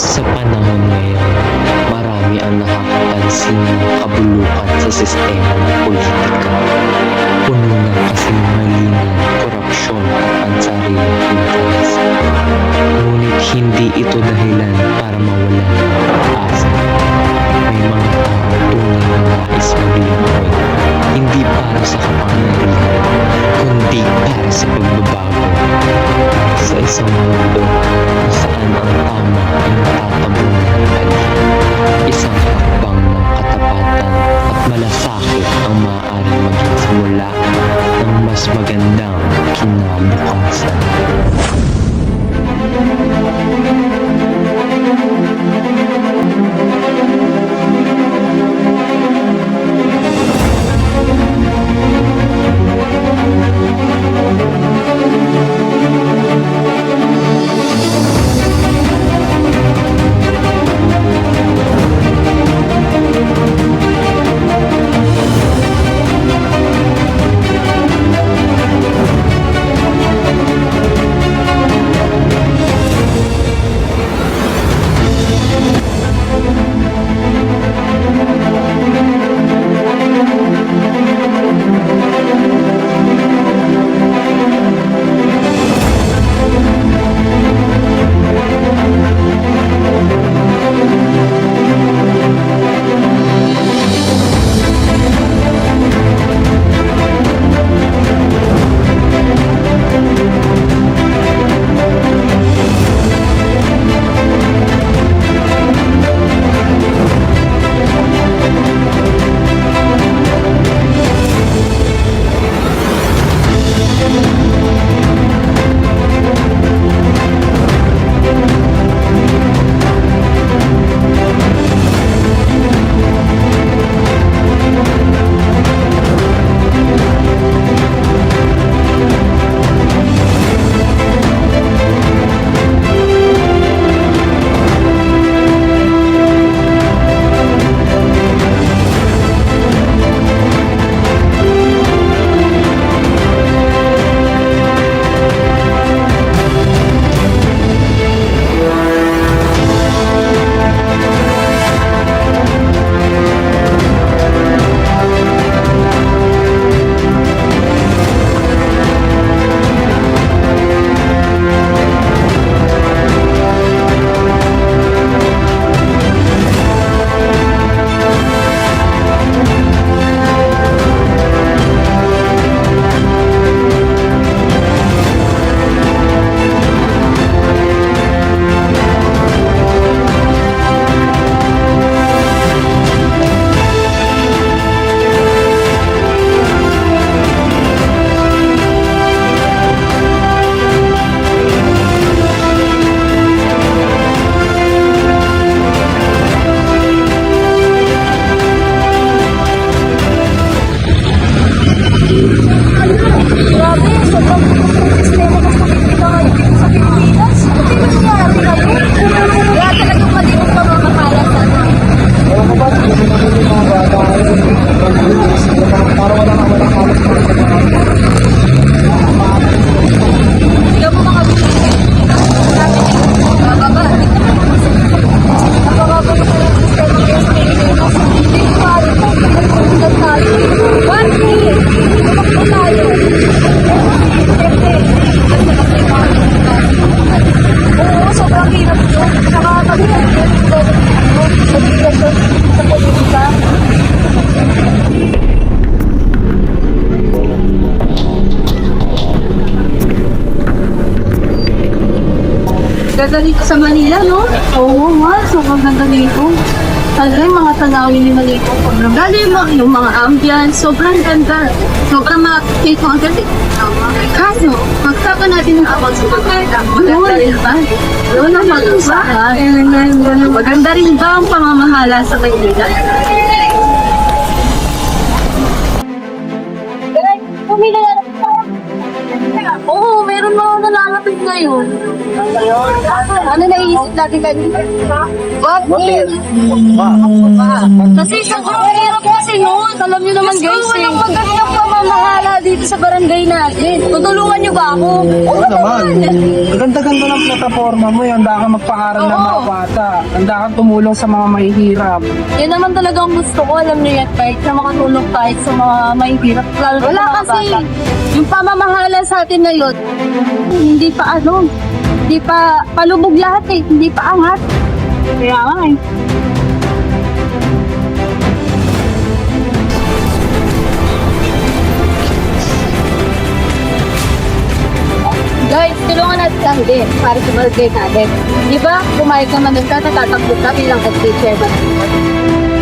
Sa panahon ngayon, marami ang nakakapansin ng kabulukan sa sistema ng politika. Puno ng kasinungalingan, korupsyon at pansariling interes. Ngunit hindi ito dahilan para mawalan ng pag-asa. May mga tao tunay na nais maglingkod, hindi para sa kapangyarihan, kundi para sa pagbabago. Sa isang mundo kung saan ang tama ay natatabunan lagi, isang hakbang ng katapatan at malasakit ang maaaring maging simula ng mas magandang kinabukasan. Ganda dito sa Manila, no? Oo nga, sobrang ganda dito. Talaga yung mga tanawin ni Manila. Sobrang ganda yung mga ambience, sobrang ganda. Sobrang makikita ko ang ganda. Kaso, magsaka natin ng abang sa maganda. Maganda rin ba? Yun ang mag-usahan. Maganda rin ba ang pamamahala sa Manila? Pumila na Oo, meron mga nalalapit ngayon. Ano naiisip natin kanina? What if? Kasi sobrang hirap kasi noon. Alam niyo naman guys eh. Walang magandang pamamahala dito sa barangay natin. Tutulungan niyo ba ako? Oo naman. Ganda-ganda ng plataforma mo yun. Handa ka magpaaral ng mga bata. Handa ka tumulong sa mga mahihirap. Yan naman talaga ang gusto ko. Alam niyo yan, kahit na makatulong kahit sa mga mahihirap. Lalo sa mga bata. Yung pamamahala sa atin na yun, hindi pa hindi pa palubog lahat eh. Hindi pa angat. Kaya nga eh. Guys, tulungan natin lang din para sa birthday natin. Di ba? Pumayag naman nun ka, natatakbo ka bilang birthday chairman.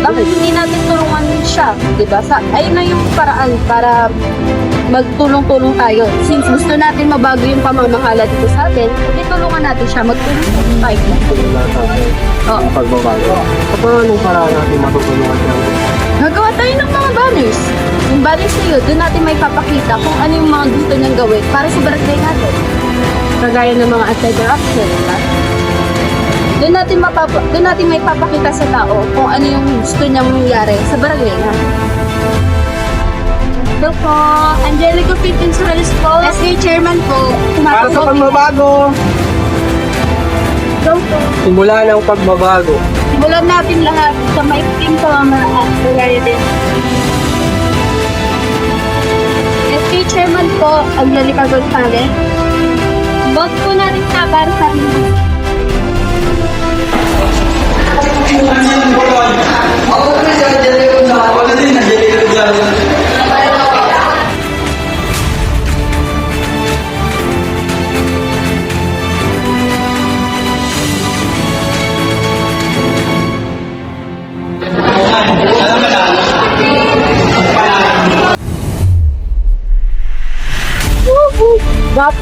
Bakit hindi natin tulungan siya? Di ba? Ayun na yung paraan para magtulong-tulong tayo. Since gusto natin mabago yung pamamahala dito sa atin, hindi tulungan natin siya, magtulong tayo. Oo. Pagbabago. Paano para natin matutulungan siya? Gagawa tayo ng mga banners. Yung banners na yun, doon natin may papakita kung ano yung mga gusto niyang gawin para sa birthday natin. Kagaya ng mga anti-corruption, diba? Doon natin may papakita sa tao kung ano yung gusto niyang mangyari sa barangay natin. Hello po, Angelico Fit Insurance po. SK Chairman po. Para sa pagbabago. Hello po. Simula ng pagbabago. Simulan natin lahat sa maikling pamamahala. Kagaya din. SK Chairman po, Angelica Gonzalez. Vote po natin sa para sa amin.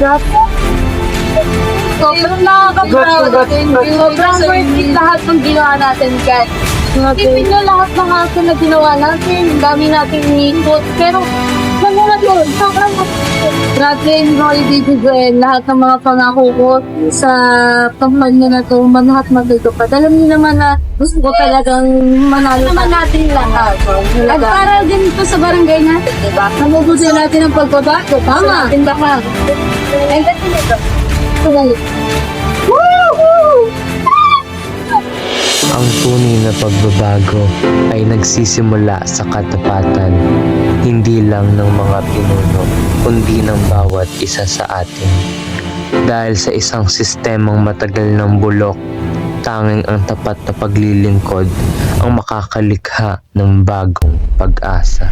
Rap. Sobrang nakaka-proud. Sobrang worth it lahat ng ginawa natin, guys. Isipin nyo lahat ng action na ginawa natin. Ang dami natin inikot. Pero, namulat yun. Sobrang grabe, Roy, Joel, lahat ng mga pangako ko sa kampanya na to, manahat magtutupad. Alam niyo naman na gusto ko talagang manalo naman natin lahat. At para din ito sa barangay natin, diba? Namubuti natin ang pagbabago. Tama. Tindahan. And that's it. Tumalit. Woo! Ang tunay na pagbabago ay nagsisimula sa katapatan, hindi lang ng mga pinuno, kundi ng bawat isa sa atin. Dahil sa isang sistemang matagal ng bulok, tanging ang tapat na paglilingkod ang makakalikha ng bagong pag-asa.